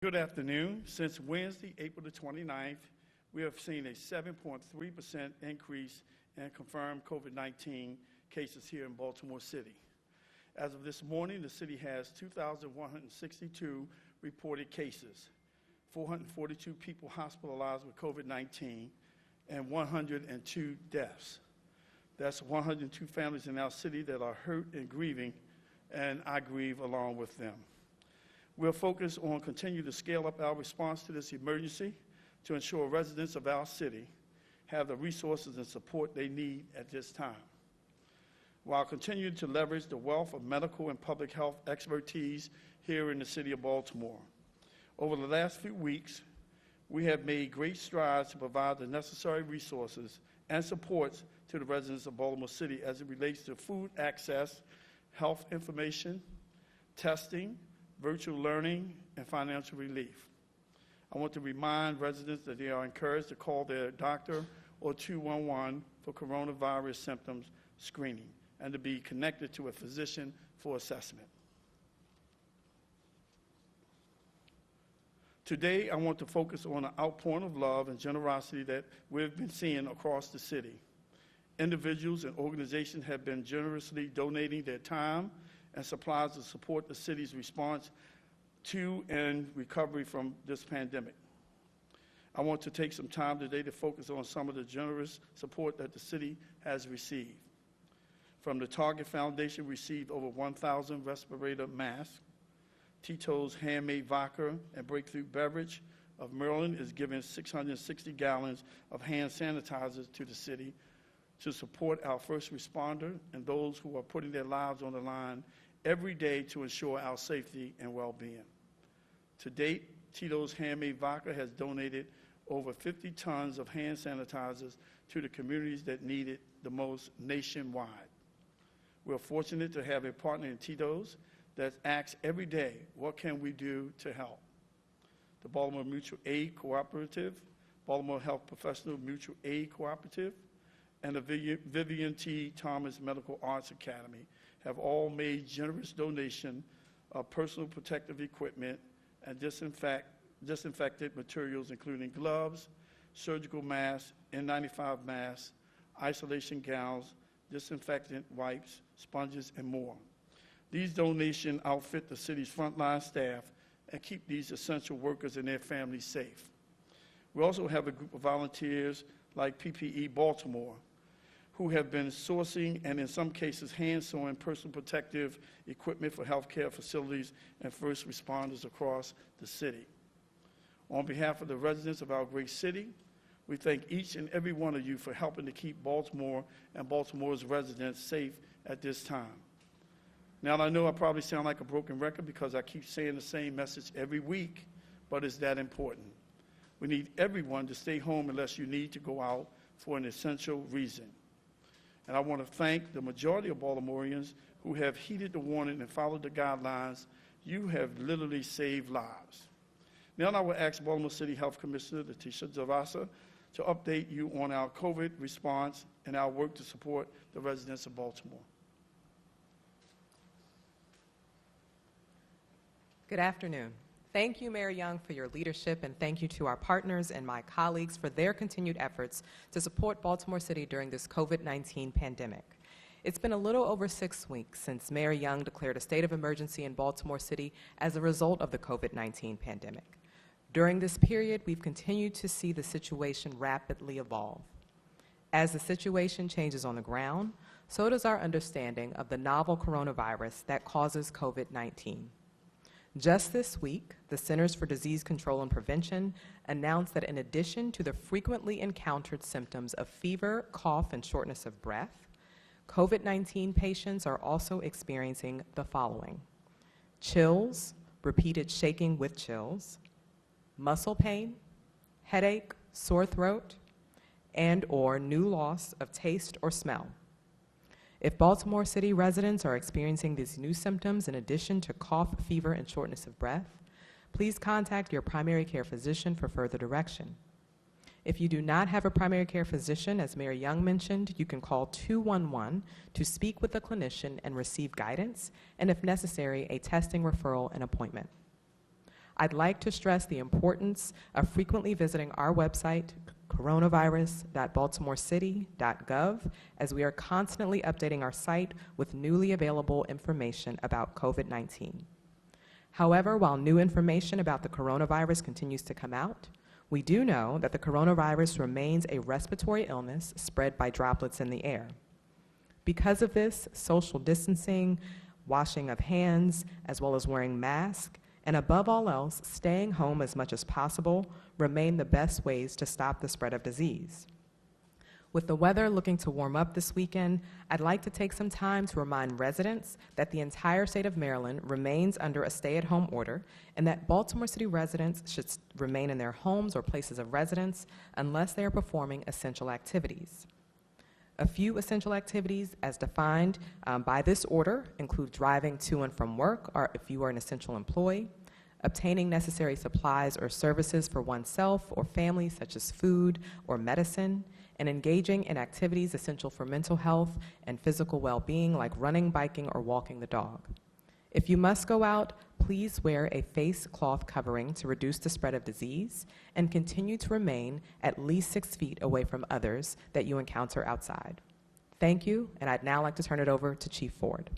Good afternoon. Since Wednesday, April the 29th, we have seen a 7.3% increase in confirmed COVID-19 cases here in Baltimore City. As of this morning, the city has 2,162 reported cases, 442 people hospitalized with COVID-19, and 102 deaths. That's 102 families in our city that are hurt and grieving, and I grieve along with them. We're focused on continuing to scale up our response to this emergency to ensure residents of our city have the resources and support they need at this time, while continuing to leverage the wealth of medical and public health expertise here in the city of Baltimore. Over the last few weeks, we have made great strides to provide the necessary resources and supports to the residents of Baltimore City as it relates to food access, health information, testing, virtual learning, and financial relief. I want to remind residents that they are encouraged to call their doctor or 211 for coronavirus symptoms screening and to be connected to a physician for assessment. Today, I want to focus on an outpouring of love and generosity that we've been seeing across the city. Individuals and organizations have been generously donating their time and supplies to support the city's response to and recovery from this pandemic. I want to take some time today to focus on some of the generous support that the city has received. From the Target Foundation, received over 1,000 respirator masks. Tito's Handmade Vodka and Breakthrough Beverage of Maryland is giving 660 gallons of hand sanitizers to the city to support our first responder and those who are putting their lives on the line every day to ensure our safety and well-being. To date, Tito's Handmade Vodka has donated over 50 tons of hand sanitizers to the communities that need it the most nationwide. We're fortunate to have a partner in Tito's that asks every day, what can we do to help? The Baltimore Mutual Aid Cooperative, Baltimore Health Professional Mutual Aid Cooperative, and the Vivian T. Thomas Medical Arts Academy have all made generous donation of personal protective equipment and disinfected materials, including gloves, surgical masks, N95 masks, isolation gowns, disinfectant wipes, sponges, and more. These donations outfit the city's frontline staff and keep these essential workers and their families safe. We also have a group of volunteers like PPE Baltimore, who have been sourcing and in some cases hand-sewing personal protective equipment for healthcare facilities and first responders across the city. On behalf of the residents of our great city, we thank each and every one of you for helping to keep Baltimore and Baltimore's residents safe at this time. Now, I know I probably sound like a broken record because I keep saying the same message every week, but it's that important. We need everyone to stay home unless you need to go out for an essential reason. And I want to thank the majority of Baltimoreans who have heeded the warning and followed the guidelines. You have literally saved lives. Now I will ask Baltimore City Health Commissioner Letitia Zavasa to update you on our COVID response and our work to support the residents of Baltimore. Good afternoon. Thank you, Mayor Young, for your leadership, and thank you to our partners and my colleagues for their continued efforts to support Baltimore City during this COVID-19 pandemic. It's been a little over 6 weeks since Mayor Young declared a state of emergency in Baltimore City as a result of the COVID-19 pandemic. During this period, we've continued to see the situation rapidly evolve. As the situation changes on the ground, so does our understanding of the novel coronavirus that causes COVID-19. Just this week, the Centers for Disease Control and Prevention announced that in addition to the frequently encountered symptoms of fever, cough, and shortness of breath, COVID-19 patients are also experiencing the following: chills, repeated shaking with chills, muscle pain, headache, sore throat, and/or new loss of taste or smell. If Baltimore City residents are experiencing these new symptoms in addition to cough, fever, and shortness of breath, please contact your primary care physician for further direction. If you do not have a primary care physician, as Mayor Young mentioned, you can call 211 to speak with a clinician and receive guidance, and if necessary, a testing referral and appointment. I'd like to stress the importance of frequently visiting our website, coronavirus.baltimorecity.gov, as we are constantly updating our site with newly available information about COVID-19. However, while new information about the coronavirus continues to come out, we do know that the coronavirus remains a respiratory illness spread by droplets in the air. Because of this, social distancing, washing of hands, as well as wearing masks, and above all else, staying home as much as possible remain the best ways to stop the spread of disease. With the weather looking to warm up this weekend, I'd like to take some time to remind residents that the entire state of Maryland remains under a stay-at-home order and that Baltimore City residents should remain in their homes or places of residence unless they are performing essential activities. A few essential activities as defined by this order include driving to and from work, or if you are an essential employee, obtaining necessary supplies or services for oneself or family, such as food or medicine, and engaging in activities essential for mental health and physical well-being, like running, biking, or walking the dog. If you must go out, please wear a face cloth covering to reduce the spread of disease and continue to remain at least 6 feet away from others that you encounter outside. Thank you, and I'd now like to turn it over to Chief Ford.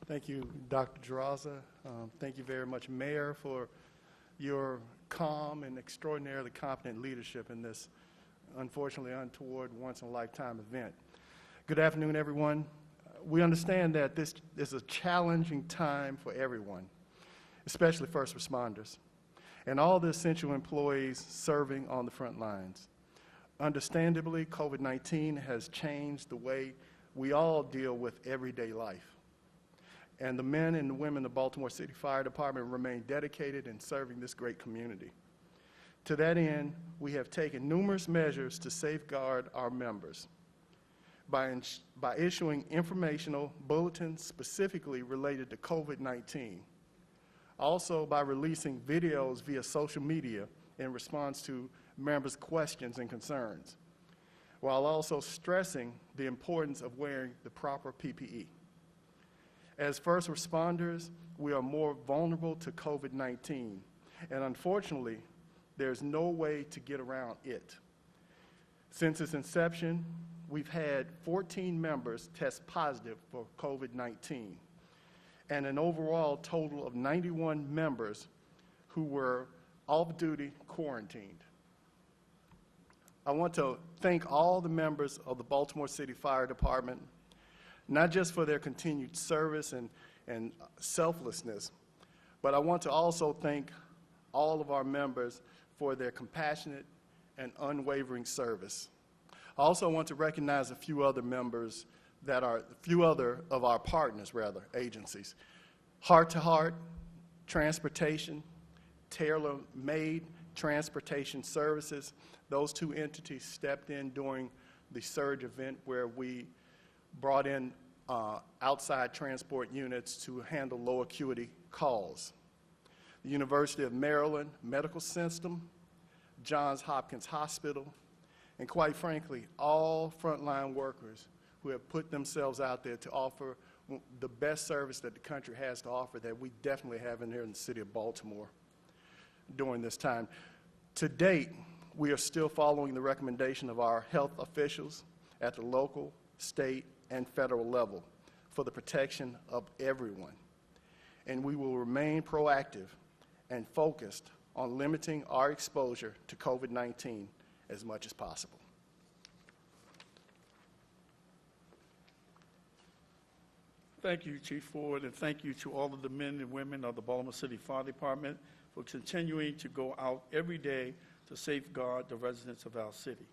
Thank you, Dr. Jaraza. Thank you very much, Mayor, for your calm and extraordinarily competent leadership in this unfortunately untoward once-in-a-lifetime event. Good afternoon, everyone. We understand that this is a challenging time for everyone, especially first responders, and all the essential employees serving on the front lines. Understandably, COVID-19 has changed the way we all deal with everyday life. And the men and the women of the Baltimore City Fire Department remain dedicated in serving this great community. To that end, we have taken numerous measures to safeguard our members by issuing informational bulletins specifically related to COVID-19. Also by releasing videos via social media in response to members' questions and concerns, while also stressing the importance of wearing the proper PPE. As first responders, we are more vulnerable to COVID-19, and unfortunately, there's no way to get around it. Since its inception, we've had 14 members test positive for COVID-19, and an overall total of 91 members who were off-duty quarantined. I want to thank all the members of the Baltimore City Fire Department, not just for their continued service and selflessness, but I want to also thank all of our members for their compassionate and unwavering service. I also want to recognize a few other members that are, a few other of our partners, agencies. Heart to Heart, Transportation, Tailor-Made Transportation Services. Those two entities stepped in during the surge event where we brought in outside transport units to handle low acuity calls. The University of Maryland Medical System, Johns Hopkins Hospital, and quite frankly, all frontline workers who have put themselves out there to offer the best service that the country has to offer that we definitely have in here in the city of Baltimore during this time. To date, we are still following the recommendation of our health officials at the local, state, and federal level for the protection of everyone. And we will remain proactive and focused on limiting our exposure to COVID-19 as much as possible. Thank you, Chief Ford, and thank you to all of the men and women of the Baltimore City Fire Department for continuing to go out every day to safeguard the residents of our city.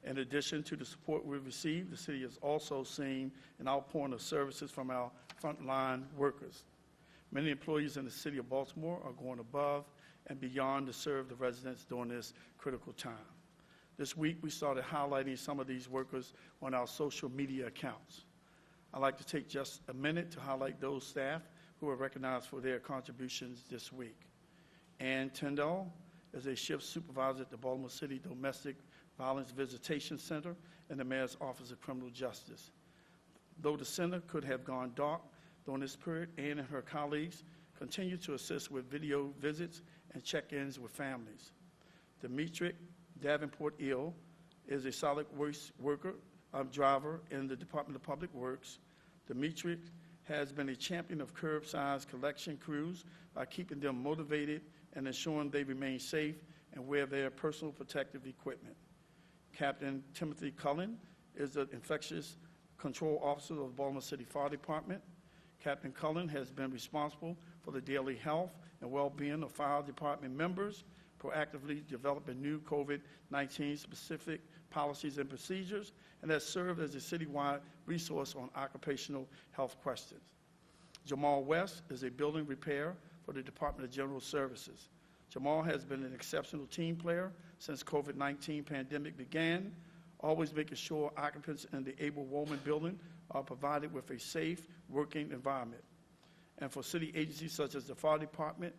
In addition to the support we've received, the city has also seen an outpouring of services from our frontline workers. Many employees in the city of Baltimore are going above and beyond to serve the residents during this critical time. This week, we started highlighting some of these workers on our social media accounts. I'd like to take just a minute to highlight those staff who were recognized for their contributions this week. Ann Tyndall is a shift supervisor at the Baltimore City Domestic Violence Visitation Center and the Mayor's Office of Criminal Justice. Though the center could have gone dark, During this period, Ann and her colleagues continue to assist with video visits and check-ins with families. Demetric Davenport-Ill is a solid waste driver in the Department of Public Works. Demetric has been a champion of curbside collection crews by keeping them motivated and ensuring they remain safe and wear their personal protective equipment. Captain Timothy Cullen is the infectious control officer of the Baltimore City Fire Department. Captain Cullen has been responsible for the daily health and well-being of fire department members, proactively developing new COVID-19 specific policies and procedures, and has served as a citywide resource on occupational health questions. Jamal West is a building repair for the Department of General Services. Jamal has been an exceptional team player since COVID-19 pandemic began, always making sure occupants in the Abel Woolman building are provided with a safe working environment. And for city agencies such as the Fire Department,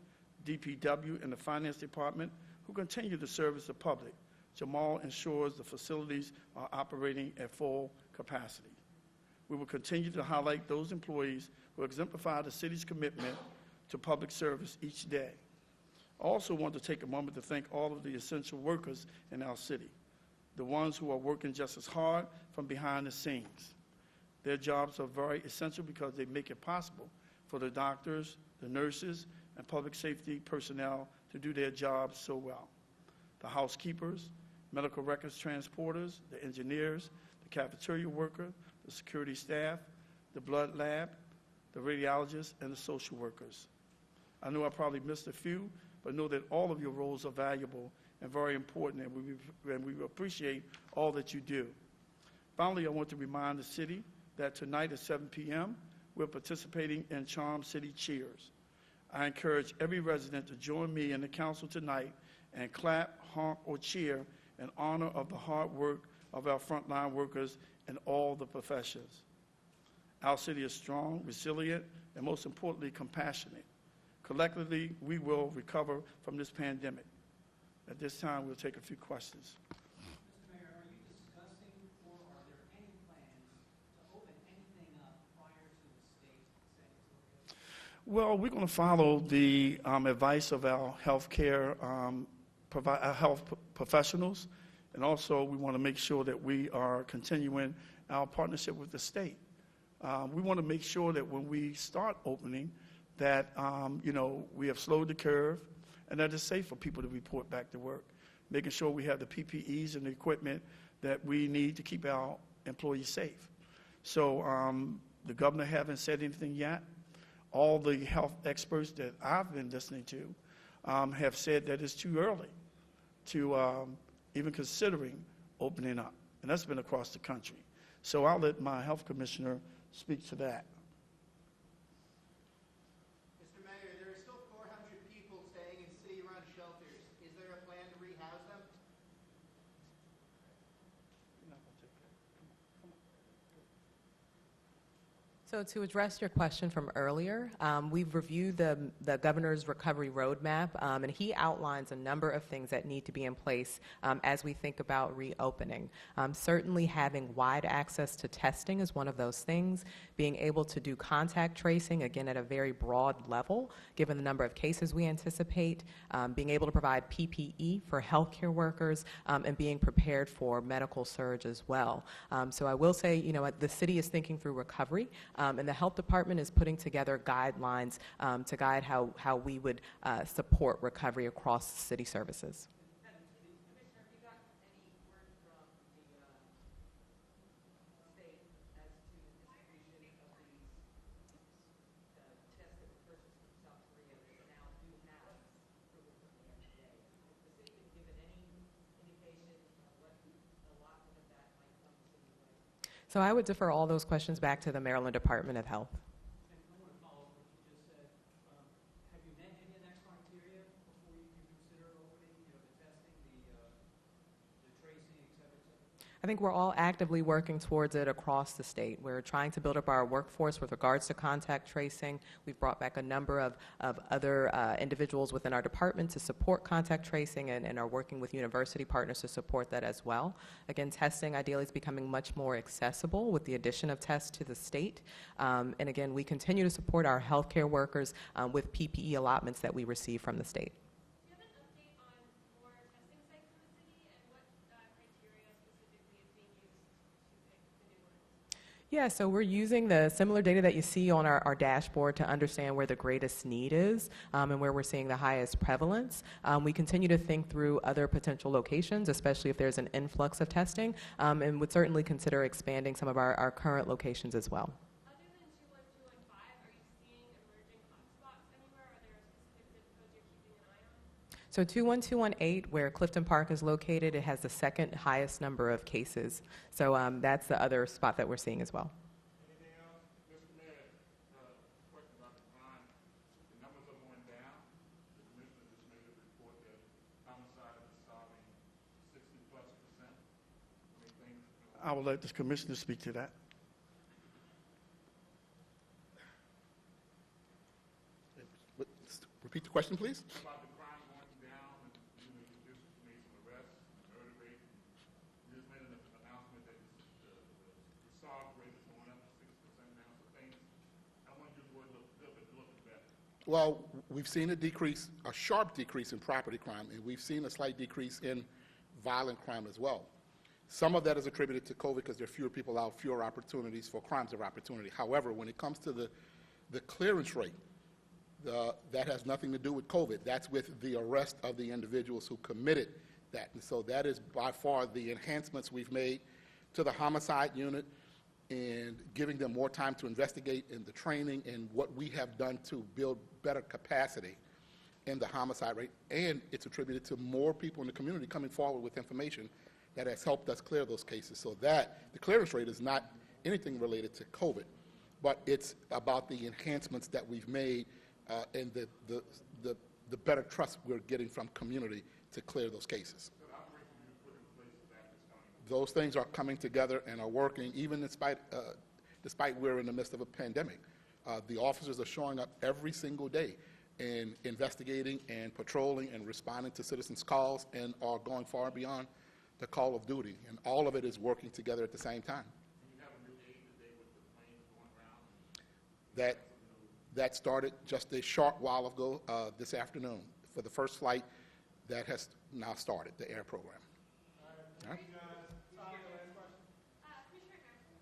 DPW, and the Finance Department, who continue to service the public, Jamal ensures the facilities are operating at full capacity. We will continue to highlight those employees who exemplify the city's commitment to public service each day. I also want to take a moment to thank all of the essential workers in our city, the ones who are working just as hard from behind the scenes. Their jobs are very essential because they make it possible for the doctors, the nurses, and public safety personnel to do their jobs so well. The housekeepers, medical records transporters, the engineers, the cafeteria worker, the security staff, the blood lab, the radiologists, and the social workers. I know I probably missed a few, but know that all of your roles are valuable and very important, and we appreciate all that you do. Finally, I want to remind the city that tonight at 7 p.m., we're participating in Charm City Cheers. I encourage every resident to join me and the council tonight and clap, honk, or cheer in honor of the hard work of our frontline workers in all the professions. Our city is strong, resilient, and most importantly, compassionate. Collectively, we will recover from this pandemic. At this time, we'll take a few questions. Mr. Mayor, are you discussing or are there any plans to open anything up prior to the state saying it's okay? Well, we're going to follow the advice of our health professionals, and also we want to make sure that we are continuing our partnership with the state. We want to make sure that when we start opening, that we have slowed the curve, and that it's safe for people to report back to work, making sure we have the PPEs and the equipment that we need to keep our employees safe. So the governor hasn't said anything yet. All the health experts that I've been listening to have said that it's too early to even considering opening up, and that's been across the country. So I'll let my health commissioner speak to that. Mr. Mayor, there are still 400 people staying in city-run shelters. Is there a plan to rehouse them? So to address your question from earlier, we've reviewed the governor's recovery roadmap, and he outlines a number of things that need to be in place as we think about reopening. Certainly having wide access to testing is one of those things, being able to do contact tracing, again, at a very broad level, given the number of cases we anticipate, being able to provide PPE for healthcare workers, and being prepared for medical surge as well. So I will say, the city is thinking through recovery, and the health department is putting together guidelines to guide how we would support recovery across city services. Commissioner, have you got any word from the state as to distribution of these tests that were purchased from South Korea that now do have approval from the FDA? Has the city been given any indication of what allotment of that might come citywide? So I would defer all those questions back to the Maryland Department of Health. And I want to follow up what you just said. Have you met any of that criteria before you consider opening, the testing, the tracing, et cetera, et cetera? I think we're all actively working towards it across the state. We're trying to build up our workforce with regards to contact tracing. We've brought back a number of other individuals within our department to support contact tracing and are working with university partners to support that as well. Again, testing ideally is becoming much more accessible with the addition of tests to the state. And again, we continue to support our healthcare workers with PPE allotments that we receive from the state. Do you have an update on more testing sites in the city and what criteria specifically is being used to pick the new ones? Yeah, so we're using the similar data that you see on our dashboard to understand where the greatest need is and where we're seeing the highest prevalence. We continue to think through other potential locations, especially if there's an influx of testing, and would certainly consider expanding some of our current locations as well. Other than 21215, are you seeing emerging hotspots anywhere? Are there specific zip codes you're keeping an eye on? So 21218, where Clifton Park is located, it has the second highest number of cases. So that's the other spot that we're seeing as well. Anything else? Mr. Mayor, question about the crime. The numbers are going down. The commissioner just made a report that homicide is solving 60+%. Anything? I will let the commissioner speak to that. Repeat the question, please. About the crime going down, and you just made some arrests, murder rate. You just made an announcement that the solve rate is going up to 6% now. So things, I want you to go a little bit better. Well, we've seen a sharp decrease in property crime, and we've seen a slight decrease in violent crime as well. Some of that is attributed to COVID because there are fewer people out, fewer opportunities for crimes of opportunity. However, when it comes to the clearance rate, that has nothing to do with COVID. That's with the arrest of the individuals who committed that. And so that is by far the enhancements we've made to the homicide unit and giving them more time to investigate and the training and what we have done to build better capacity in the homicide rate. And it's attributed to more people in the community coming forward with information that has helped us clear those cases. So that the clearance rate is not anything related to COVID, but it's about the enhancements that we've made and the better trust we're getting from community to clear those cases. Those things are coming together and are working, even despite we're in the midst of a pandemic. The officers are showing up every single day and investigating and patrolling and responding to citizens' calls and are going far beyond the call of duty. And all of it is working together at the same time. You have a new aid today with the planes going around? That started just a short while ago this afternoon for the first flight that has now started, the air program. All right. Commissioner Harrison,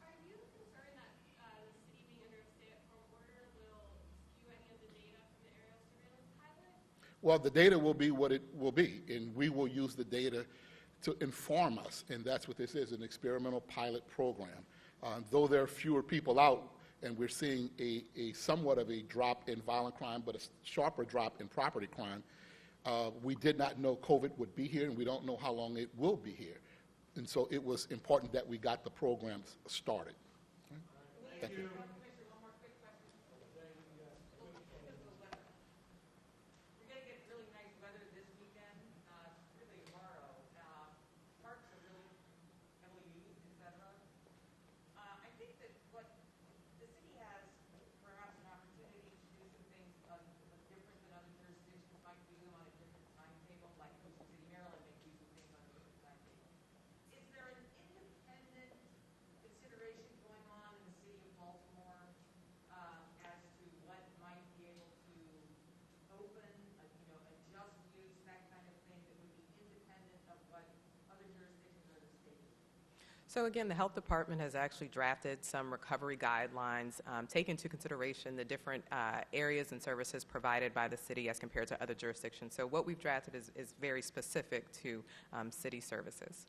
are you concerned that the city being under a stay-at-home order will skew any of the data from the aerial surveillance pilot? Well, the data will be what it will be, and we will use the data to inform us, and that's what this is, an experimental pilot program. Though there are fewer people out, and we're seeing a somewhat of a drop in violent crime, but a sharper drop in property crime. We did not know COVID would be here, and we don't know how long it will be here. And so it was important that we got the programs started. Thank you. We're going to get really nice weather this weekend, really tomorrow. Parks are really heavily used, et cetera. I think that what the city has perhaps an opportunity to do some things different than other jurisdictions might do them on a different timetable, like Ocean City, Maryland may do some things on a different timetable. Is there an independent consideration going on in the city of Baltimore as to what might be able to open, adjust use, that kind of thing that would be independent of what other jurisdictions or the state is doing? So again, the health department has actually drafted some recovery guidelines, take into consideration the different areas and services provided by the city as compared to other jurisdictions. So what we've drafted is very specific to city services.